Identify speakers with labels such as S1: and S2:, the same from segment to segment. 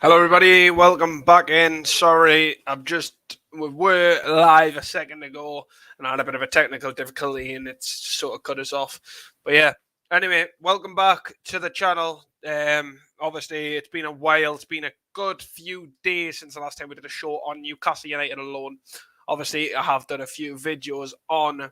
S1: Hello, everybody. Welcome back in. Sorry, we were live a second ago, and I had a bit of a technical difficulty, and it's sort of cut us off. But yeah, anyway, welcome back to the channel. Obviously, it's been a while. It's been a good few days since the last time we did a show on Newcastle United alone. Obviously, I have done a few videos on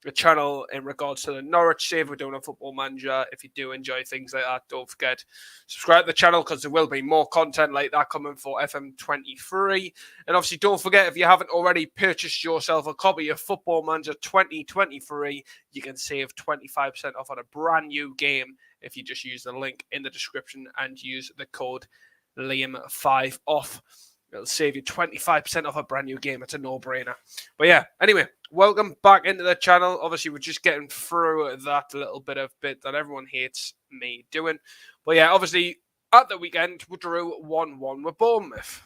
S1: the channel in regards to the Norwich save we're doing on Football Manager. If you do enjoy things like that, don't forget subscribe to the channel because there will be more content like that coming for FM23. And obviously, don't forget, if you haven't already purchased yourself a copy of Football Manager 2023, you can save 25% off on a brand new game if you just use the link in the description and use the code Liam5OFF. It'll save you 25% off a brand new game. It's a no-brainer. But yeah, anyway, welcome back into the channel. Obviously, we're just getting through that little bit that everyone hates me doing. But yeah, obviously, at the weekend, we drew 1-1 with Bournemouth.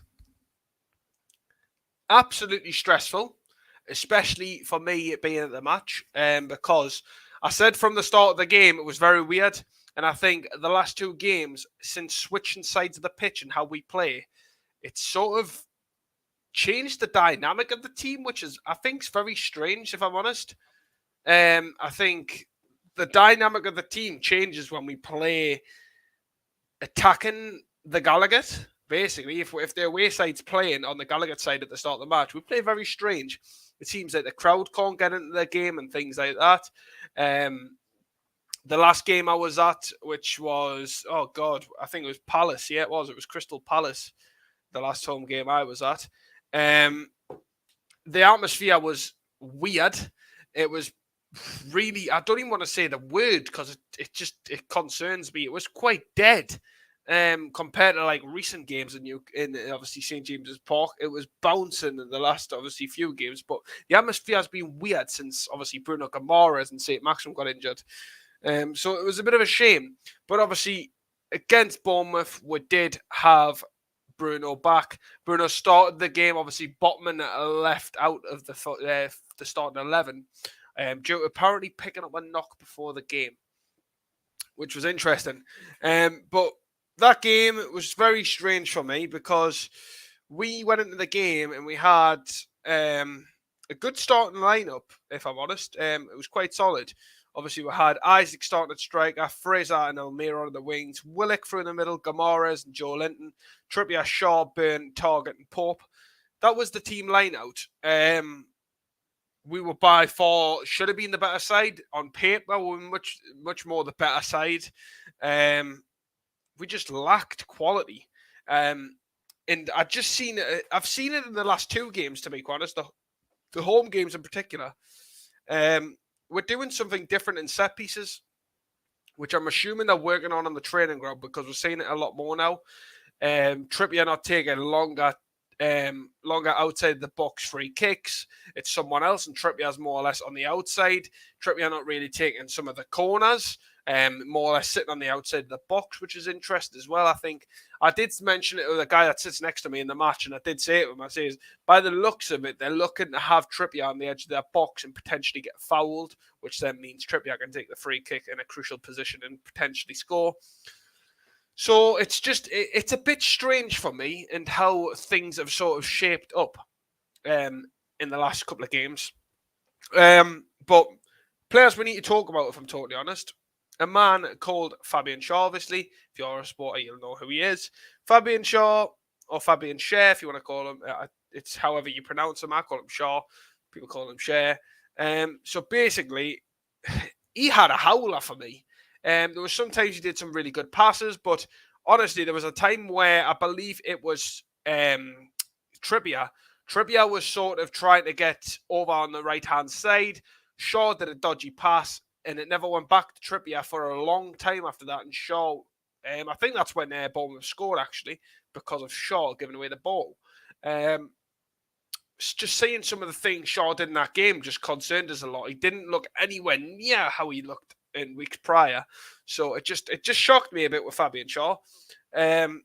S1: Absolutely stressful, especially for me being at the match, because I said from the start of the game it was very weird. And I think the last two games, since switching sides of the pitch and how we play, it's sort of changed the dynamic of the team, which is, I think, is very strange, if I'm honest. I think the dynamic of the team changes when we play attacking the Gallagher. Basically, if their away side's playing on the Gallagher side at the start of the match, we play very strange. It seems like the crowd can't get into the game and things like that. The last game I was at, which was, oh God, I think it was Palace. Yeah, it was. It was Crystal Palace, the last home game I was at. The atmosphere was weird. It was really, I don't even want to say the word because it concerns me. It was quite dead compared to like recent games in obviously St. James's Park. It was bouncing in the last obviously few games, but the atmosphere has been weird since obviously Bruno Guimaraes and St. Maxim got injured. So it was a bit of a shame. But obviously against Bournemouth, we did have Bruno back. Bruno started the game. Obviously, Botman left out of the starting 11 due to apparently picking up a knock before the game, which was interesting. But that game was very strange for me because we went into the game and we had a good starting lineup, if I'm honest. It was quite solid. Obviously, we had Isaac starting at striker, Fraser and Almira on the wings, Willock through the middle, Guimaraes and Joe Linton, Trippier, Shaw, Byrne, Target and Pope. That was the team line-out. We were by far, should have been the better side. On paper, we were much more the better side. We just lacked quality. And I've seen it in the last two games, to be quite honest, the home games in particular. We're doing something different in set pieces, which I'm assuming they're working on the training ground because we're seeing it a lot more now. Trippier not taking longer outside the box free kicks. It's someone else, and Trippier's more or less on the outside. Trippier not really taking some of the corners, more or less sitting on the outside of the box, which is interesting as well. I think I did mention it to the guy that sits next to me in the match, and I did say it to him. I says, by the looks of it, they're looking to have Trippier on the edge of their box and potentially get fouled, which then means Trippier can take the free kick in a crucial position and potentially score. So it's a bit strange for me and how things have sort of shaped up in the last couple of games. But players we need to talk about, if I'm totally honest. A man called Fabian Shaw, obviously. If you're a supporter, you'll know who he is. Fabian Shaw, or Fabian Share, if you want to call him. It's however you pronounce him. I call him Shaw. People call him Share. So basically, he had a howler for me. There was sometimes he did some really good passes, but honestly, there was a time where I believe it was Trippier. Trippier was sort of trying to get over on the right-hand side. Shaw did a dodgy pass, and it never went back to Trippier for a long time after that. And Shaw, I think that's when Bournemouth scored, actually, because of Shaw giving away the ball. Just seeing some of the things Shaw did in that game just concerned us a lot. He didn't look anywhere near how he looked in weeks prior. So it just shocked me a bit with Fabian Shaw. I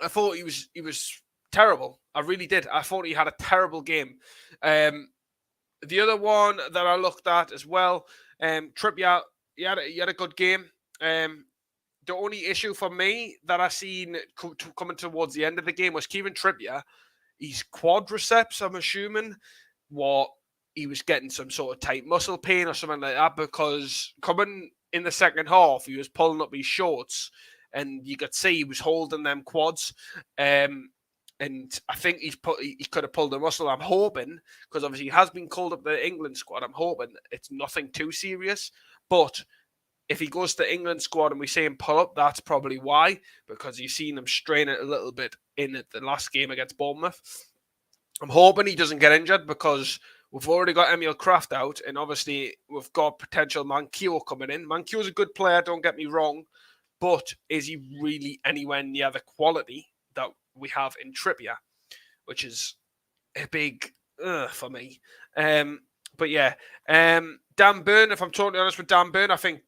S1: thought he was terrible. I really did. I thought he had a terrible game. The other one that I looked at as well, Trippier, he had a good game. the only issue for me that I seen coming towards the end of the game was Kieran Trippier. His quadriceps, I'm assuming, what he was getting some sort of tight muscle pain or something like that, because coming in the second half, he was pulling up his shorts and you could see he was holding them quads. And I think he could have pulled a muscle. I'm hoping, because obviously he has been called up the England squad, I'm hoping it's nothing too serious. But if he goes to the England squad and we see him pull up, that's probably why, because you've seen him strain it a little bit in the last game against Bournemouth. I'm hoping he doesn't get injured, because we've already got Emil Kraft out, and obviously we've got potential Thankyou coming in. Thankyou's a good player, don't get me wrong, but is he really anywhere near the quality that we have in Trippier, which is a big for me. But yeah, Dan Burn, if I'm totally honest with Dan Burn, I think,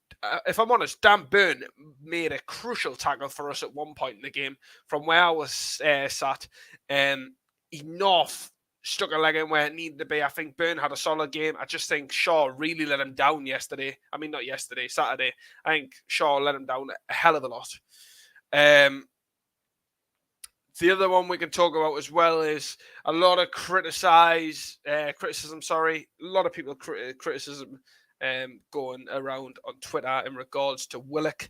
S1: if I'm honest, Dan Burn made a crucial tackle for us at one point in the game from where I was sat. He north stuck a leg in where it needed to be. I think Burn had a solid game. I just think Shaw really let him down yesterday. I mean, not yesterday, Saturday. I think Shaw let him down a hell of a lot. The other one we can talk about as well is a lot of criticism. A lot of people criticism going around on Twitter in regards to Willock.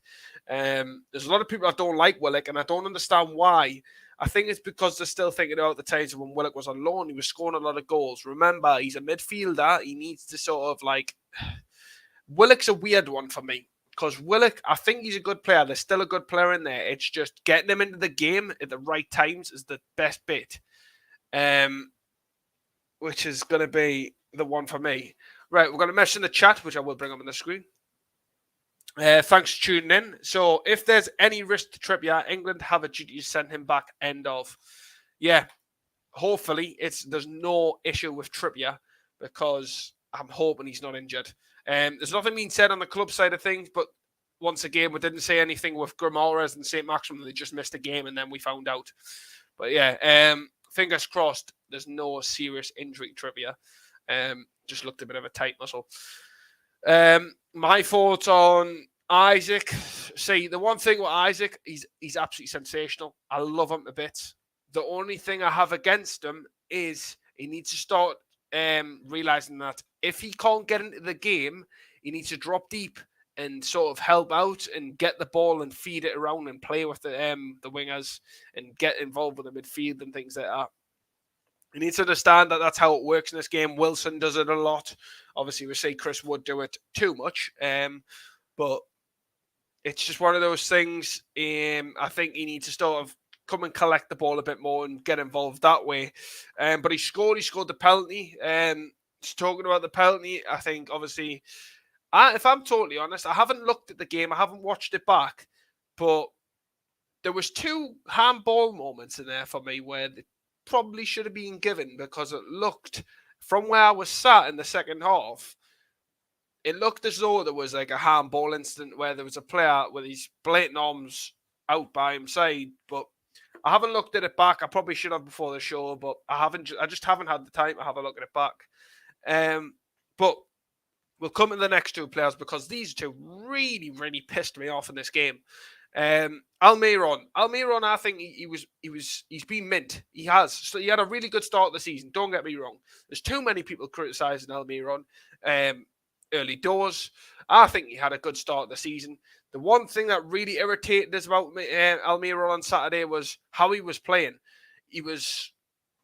S1: There's a lot of people that don't like Willock, and I don't understand why. I think it's because they're still thinking about the times when Willock was on loan. He was scoring a lot of goals. Remember, he's a midfielder. He needs to sort of like... Willock's a weird one for me, because Willock, I think he's a good player. There's still a good player in there. It's just getting him into the game at the right times is the best bit, which is going to be the one for me. Right, we're going to mention the chat, which I will bring up on the screen. Thanks for tuning in. So, if there's any risk to Trippier, England have a duty to send him back. End of. Yeah, hopefully there's no issue with Trippier, because I'm hoping he's not injured. There's nothing being said on the club side of things, but once again, we didn't say anything with Grimoires and St. Maximum. They just missed a game, and then we found out. But yeah, fingers crossed there's no serious injury to Trippier. Just looked a bit of a tight muscle. My thoughts on Isaac. See, the one thing with Isaac, he's absolutely sensational. I love him to bits. The only thing I have against him is he needs to start realizing that if he can't get into the game, he needs to drop deep and sort of help out and get the ball and feed it around and play with the wingers and get involved with the midfield and things like that. He needs to understand that that's how it works in this game. Wilson does it a lot. Obviously, we say Chris would do it too much, but it's just one of those things. I think he needs to sort of come and collect the ball a bit more and get involved that way. But he scored the penalty. Just talking about the penalty, I think obviously, if I'm totally honest, I haven't looked at the game. I haven't watched it back, but there was two handball moments in there for me where they probably should have been given, because it looked, from where I was sat in the second half, it looked as though there was like a handball incident where there was a player with his blatant arms out by his side, but I haven't looked at it back. I probably should have before the show, but I just haven't had the time to have a look at it back. But we'll come to the next two players, because these two really, really pissed me off in this game. Almiron, I think he's been mint. He has. So he had a really good start of the season. Don't get me wrong. There's too many people criticising Almiron early doors. I think he had a good start of the season. The one thing that really irritated us about Almiron on Saturday was how he was playing. He was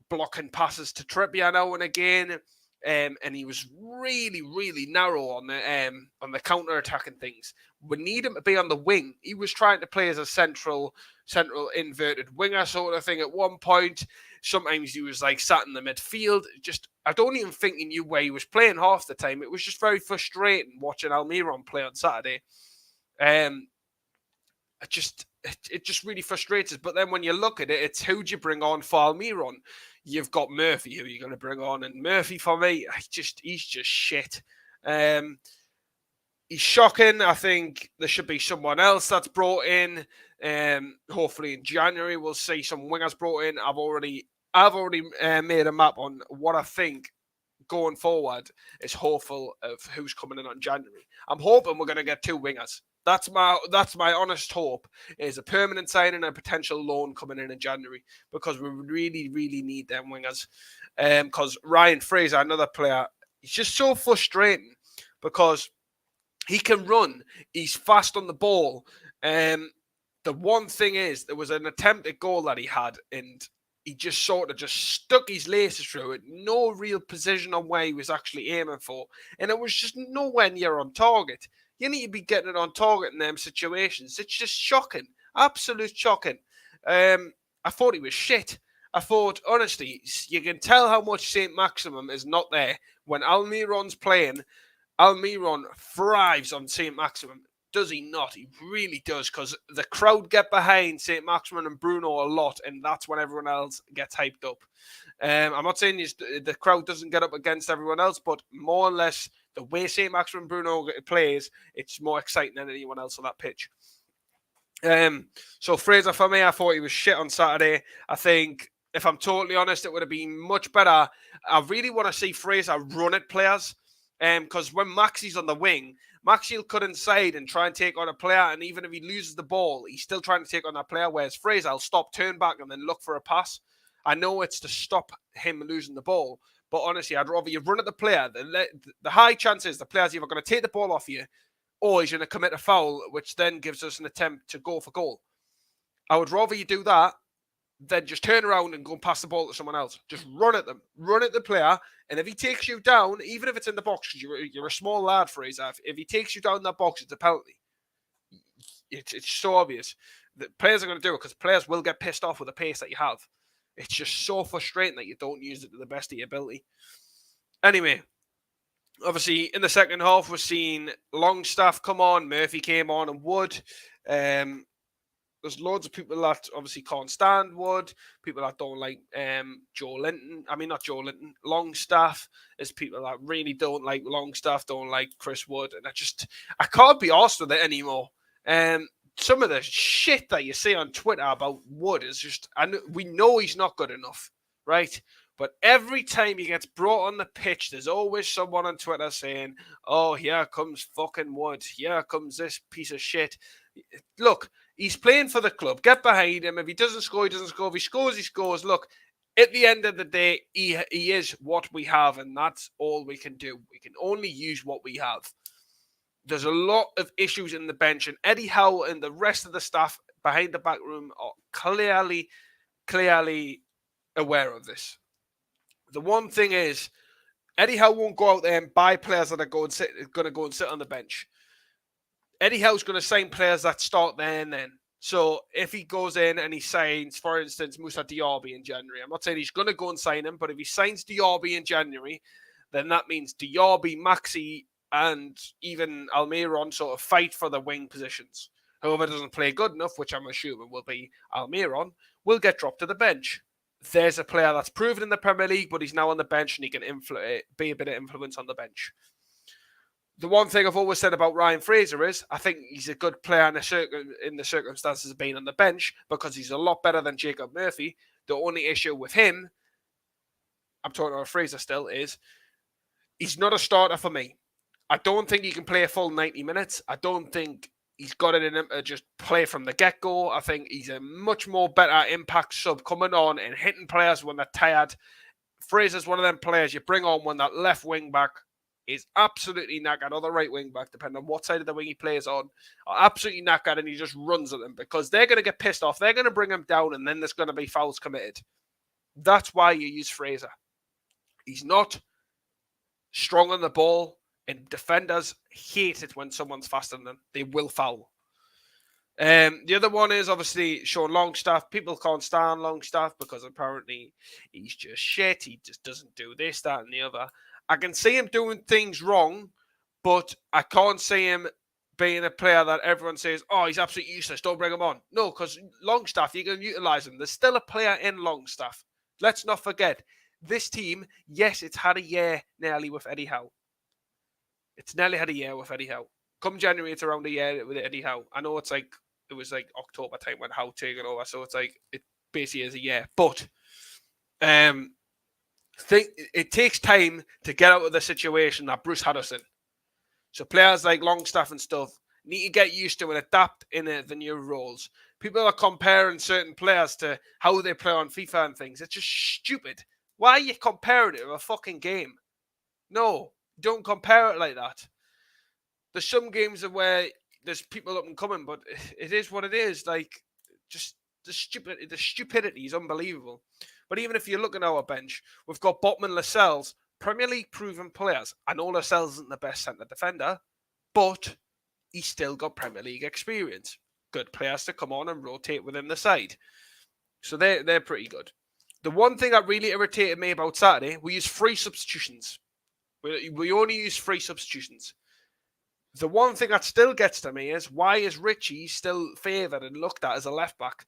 S1: blocking passes to Trippier now and again, and he was really, really narrow on the counter-attacking things. We need him to be on the wing. He was trying to play as a central inverted winger sort of thing at one point. Sometimes he was like sat in the midfield. I don't even think he knew where he was playing half the time. It was just very frustrating watching Almiron play on Saturday. It just really frustrates us. But then when you look at it, it's who do you bring on for Almiron? You've got Murphy, who you're going to bring on, and Murphy for me, he's just shit. He's shocking. I think there should be someone else that's brought in. Hopefully in January we'll see some wingers brought in. I've already made a map on what I think going forward is hopeful of who's coming in on January. I'm hoping we're going to get two wingers. That's my honest hope, is a permanent signing and a potential loan coming in January, because we really, really need them wingers. Because Ryan Fraser, another player, he's just so frustrating because he can run, he's fast on the ball. The one thing is, there was an attempted goal that he had, and he just sort of just stuck his laces through it. No real precision on where he was actually aiming for. And it was just nowhere near on target. You need to be getting it on target in them situations. It's just shocking. Absolute shocking. I thought he was shit. I thought, honestly, you can tell how much St. Maximum is not there. When Almiron's playing, Almiron thrives on St. Maximum. Does he not? He really does, because the crowd get behind St. Maximin and Bruno a lot, and that's when everyone else gets hyped up. I'm not saying the crowd doesn't get up against everyone else, but more or less the way St. Maximin and Bruno plays, it's more exciting than anyone else on that pitch. So Fraser, for me, I thought he was shit on Saturday. I think, if I'm totally honest, it would have been much better. I really want to see Fraser run at players, because when Maxie's on the wing, Maxie will cut inside and try and take on a player, and even if he loses the ball, he's still trying to take on that player, whereas Fraser will stop, turn back, and then look for a pass. I know it's to stop him losing the ball, but honestly, I'd rather you run at the player. The high chance is the player's either going to take the ball off you, or he's going to commit a foul, which then gives us an attempt to go for goal. I would rather you do that then just turn around and go and pass the ball to someone else. Just run at them. Run at the player. And if he takes you down, even if it's in the box, because you're a small lad, Fraser, if he takes you down that box, it's a penalty. It's so obvious. The players are going to do it, because players will get pissed off with the pace that you have. It's just so frustrating that you don't use it to the best of your ability. Anyway, obviously, in the second half, we're seeing Longstaff come on, Murphy came on, and Wood. There's loads of people that obviously can't stand Wood, people that don't like Joe Linton. I mean, not Joe Linton, Longstaff. There's people that really don't like Longstaff, don't like Chris Wood. And I can't be arsed with it anymore. Some of the shit that you see on Twitter about Wood is just, we know he's not good enough, right? But every time he gets brought on the pitch, there's always someone on Twitter saying, oh, here comes fucking Wood. Here comes this piece of shit. Look, he's playing for the club. Get behind him. If he doesn't score, he doesn't score. If he scores, he scores. Look, at the end of the day, he is what we have, and that's all we can do. We can only use what we have. There's a lot of issues in the bench, and Eddie Howe and the rest of the staff behind the back room are clearly aware of this. The one thing is, Eddie Howe won't go out there and buy players that are going to go and sit on the bench. Eddie Howe's going to sign players that start there and then. So if he goes in and he signs, for instance, Moussa Diaby in January, I'm not saying he's going to go and sign him, but if he signs Diaby in January, then that means Diaby, Maxi, and even Almiron sort of fight for the wing positions. Whoever doesn't play good enough, which I'm assuming will be Almiron, will get dropped to the bench. There's a player that's proven in the Premier League, but he's now on the bench and he can be a bit of influence on the bench. The one thing I've always said about Ryan Fraser is I think he's a good player in the circumstances of being on the bench, because he's a lot better than Jacob Murphy. The only issue with him, I'm talking about Fraser still, is he's not a starter for me. I don't think he can play a full 90 minutes. I don't think he's got it in him to just play from the get-go. I think he's a much more better impact sub coming on and hitting players when they're tired. Fraser's one of them players you bring on when that left wing back is absolutely knackered, or the right wing back, depending on what side of the wing he plays on, are absolutely knackered, and he just runs at them because they're going to get pissed off. They're going to bring him down, and then there's going to be fouls committed. That's why you use Fraser. He's not strong on the ball, and defenders hate it when someone's faster than them. They will foul. The other one is obviously Sean Longstaff. People can't stand Longstaff because apparently he's just shit. He just doesn't do this, that, and the other. I can see him doing things wrong, but I can't see him being a player that everyone says, oh, he's absolutely useless, don't bring him on. No, because Longstaff, you can utilise him. There's still a player in Longstaff. Let's not forget, this team, yes, it's had a year nearly with Eddie Howe. It's nearly had a year with Eddie Howe. Come January, it's around a year with Eddie Howe. I know it was like October time when Howe taken over, so it's like, it basically is a year. But, it takes time to get out of the situation that Bruce had us in. So players like Longstaff and stuff need to get used to and adapt in the new roles. People are comparing certain players to how they play on FIFA and things. It's just stupid. Why are you comparing it to a fucking game? No, don't compare it like that. There's some games where there's people up and coming, but it is what it is. Like, just the stupidity is unbelievable. But even if you look at our bench, we've got Botman, Lascelles, Premier League proven players. I know Lascelles isn't the best centre defender, but he's still got Premier League experience. Good players to come on and rotate within the side. So they're pretty good. The one thing that really irritated me about Saturday, we used free substitutions. We only use free substitutions. The one thing that still gets to me is, why is Richie still favoured and looked at as a left back?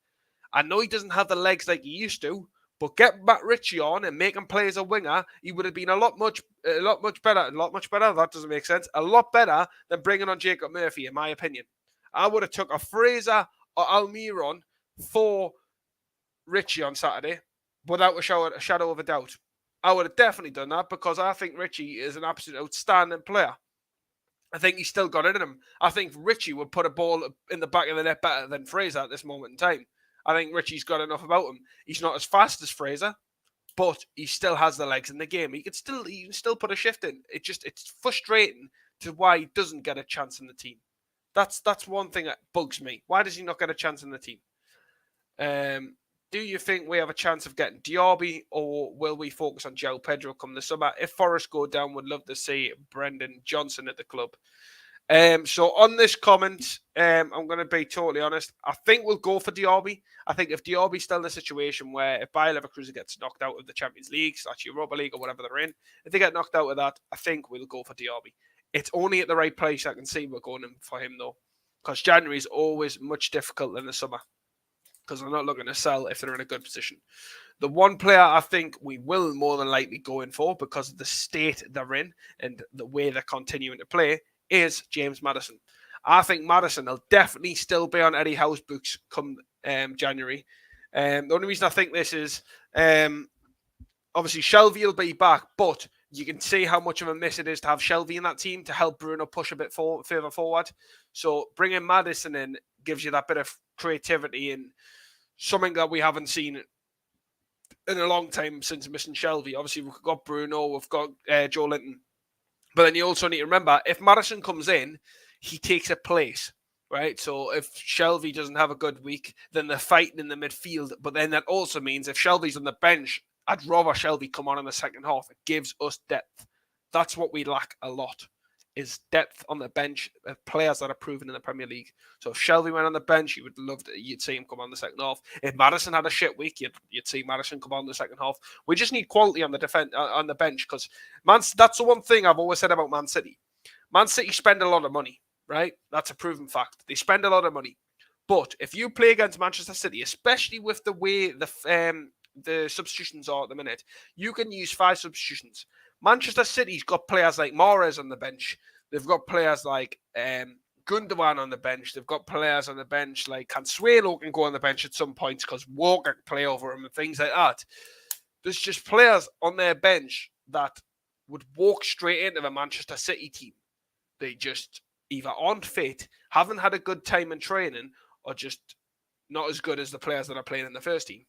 S1: I know he doesn't have the legs like he used to, but get Matt Ritchie on and make him play as a winger, he would have been a lot much better. That doesn't make sense. A lot better than bringing on Jacob Murphy, in my opinion. I would have took a Fraser or Almiron for Ritchie on Saturday, without a shadow of a doubt. I would have definitely done that, because I think Ritchie is an absolute outstanding player. I think he's still got it in him. I think Ritchie would put a ball in the back of the net better than Fraser at this moment in time. I think Ritchie's got enough about him. He's not as fast as Fraser, but he still has the legs in the game. He can still put a shift in. It's frustrating to why he doesn't get a chance in the team. That's one thing that bugs me. Why does he not get a chance in the team? Do you think we have a chance of getting Diaby, or will we focus on João Pedro come the summer? If Forest go down, would love to see Brendan Johnson at the club. So on this comment, I'm going to be totally honest. I think we'll go for Diaby. I think if Diaby's still in a situation where, if Bayer Leverkusen gets knocked out of the Champions League, / Europa League, or whatever they're in, if they get knocked out of that, I think we'll go for Diaby. It's only at the right place I can see we're going for him, though, because January is always much difficult than the summer, because they're not looking to sell if they're in a good position. The one player I think we will more than likely go in for, because of the state they're in and the way they're continuing to play, is James Maddison. I think Maddison will definitely still be on Eddie Howe's books come January. The only reason I think this is, obviously Shelvey will be back, but you can see how much of a miss it is to have Shelvey in that team to help Bruno push a bit further forward. So bringing Maddison in gives you that bit of creativity and something that we haven't seen in a long time since missing Shelvey. Obviously, we've got Bruno, we've got Joe Linton. But then you also need to remember, if Maddison comes in, he takes a place, right? So if Shelvey doesn't have a good week, then they're fighting in the midfield. But then that also means if Shelvey's on the bench, I'd rather Shelvey come on in the second half. It gives us depth. That's what we lack a lot, is depth on the bench of players that are proven in the Premier League. So if Shelvey went on the bench, you'd see him come on the second half. If Maddison had a shit week, you'd see Maddison come on the second half. We just need quality on the bench, because that's the one thing I've always said about Man City. Man City spend a lot of money, right? That's a proven fact. They spend a lot of money. But if you play against Manchester City, especially with the way the substitutions are at the minute, you can use 5 substitutions. Manchester City's got players like Mahrez on the bench. They've got players like Gundogan on the bench. They've got players on the bench like Consuelo can go on the bench at some points because Walker can play over him and things like that. There's just players on their bench that would walk straight into the Manchester City team. They just either aren't fit, haven't had a good time in training, or just not as good as the players that are playing in the first team.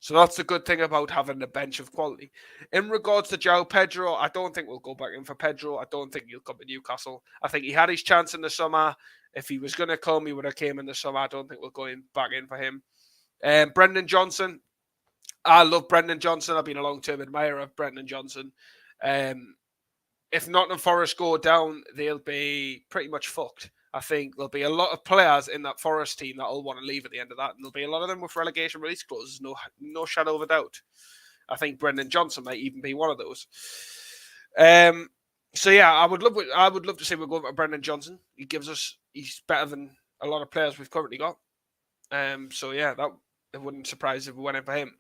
S1: So that's the good thing about having a bench of quality. In regards to João Pedro, I don't think we'll go back in for Pedro. I don't think he'll come to Newcastle. I think he had his chance in the summer. If he was going to come, he would have came in the summer. I don't think we'll go back in for him. Brendan Johnson. I love Brendan Johnson. I've been a long-term admirer of Brendan Johnson. If Nottingham Forest go down, they'll be pretty much fucked. I think there'll be a lot of players in that Forest team that will want to leave at the end of that, and there'll be a lot of them with relegation release clauses, no shadow of a doubt. I think Brendan Johnson might even be one of those. So yeah, I would love to say we're going for Brendan Johnson. He's better than a lot of players we've currently got. So yeah, it wouldn't surprise if we went in for him.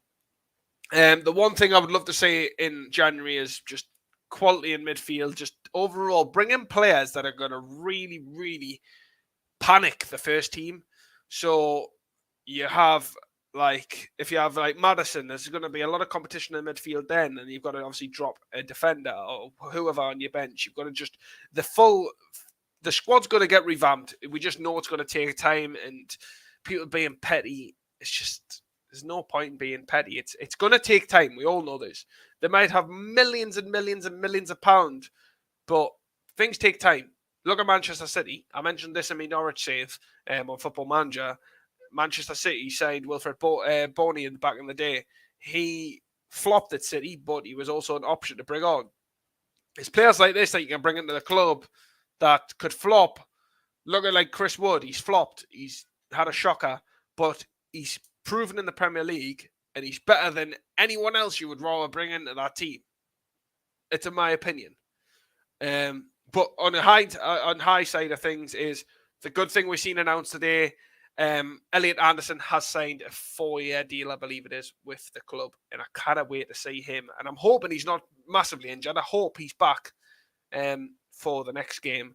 S1: The one thing I would love to say in January is just quality in midfield, just overall bring in players that are going to really, really panic the first team. So you have if you have Maddison, there's going to be a lot of competition in midfield then, and you've got to obviously drop a defender or whoever on your bench. You've got to just the full the squad's going to get revamped. We just know it's going to take time, and people being petty, it's just, there's no point in being petty. It's going to take time. We all know this. They might have millions and millions and millions of pounds, but things take time. Look at Manchester City. I mentioned this in my Norwich save on Football Manager. Manchester City signed Wilfred Boney in back in the day. He flopped at City, but he was also an option to bring on. It's players like this that you can bring into the club that could flop. Look at like Chris Wood. He's flopped. He's had a shocker, but he's proven in the Premier League, and he's better than anyone else you would rather bring into that team. It's in my opinion. But on the high side of things is the good thing we've seen announced today. Elliot Anderson has signed a 4-year deal, I believe it is, with the club, and I cannot wait to see him. And I'm hoping he's not massively injured. I hope he's back for the next game,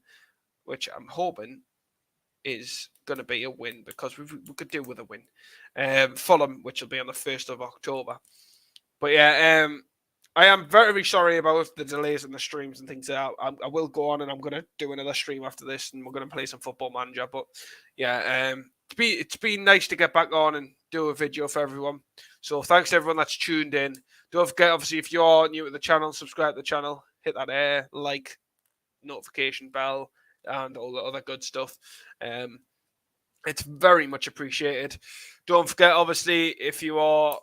S1: which I'm hoping is going to be a win, because we could do with a win. Fulham, which will be on the 1st of October. But yeah, I am very sorry about the delays in the streams and things like that. I will go on, and I'm going to do another stream after this, and we're going to play some Football Manager. But yeah, it's been nice to get back on and do a video for everyone. So thanks to everyone that's tuned in. Don't forget, obviously, if you're new to the channel, subscribe to the channel, hit that like, notification bell, and all the other good stuff. It's very much appreciated. Don't forget, obviously, if you are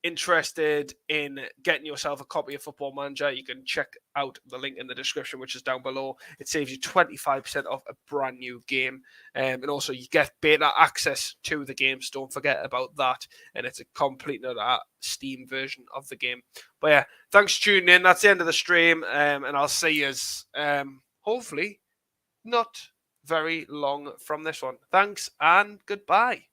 S1: interested in getting yourself a copy of Football Manager, you can check out the link in the description, which is down below. It saves you 25% off a brand new game, and also you get beta access to the games. Don't forget about that, and it's a complete Steam version of the game. But yeah, thanks for tuning in. That's the end of the stream, and I'll see you hopefully not very long from this one. Thanks and goodbye.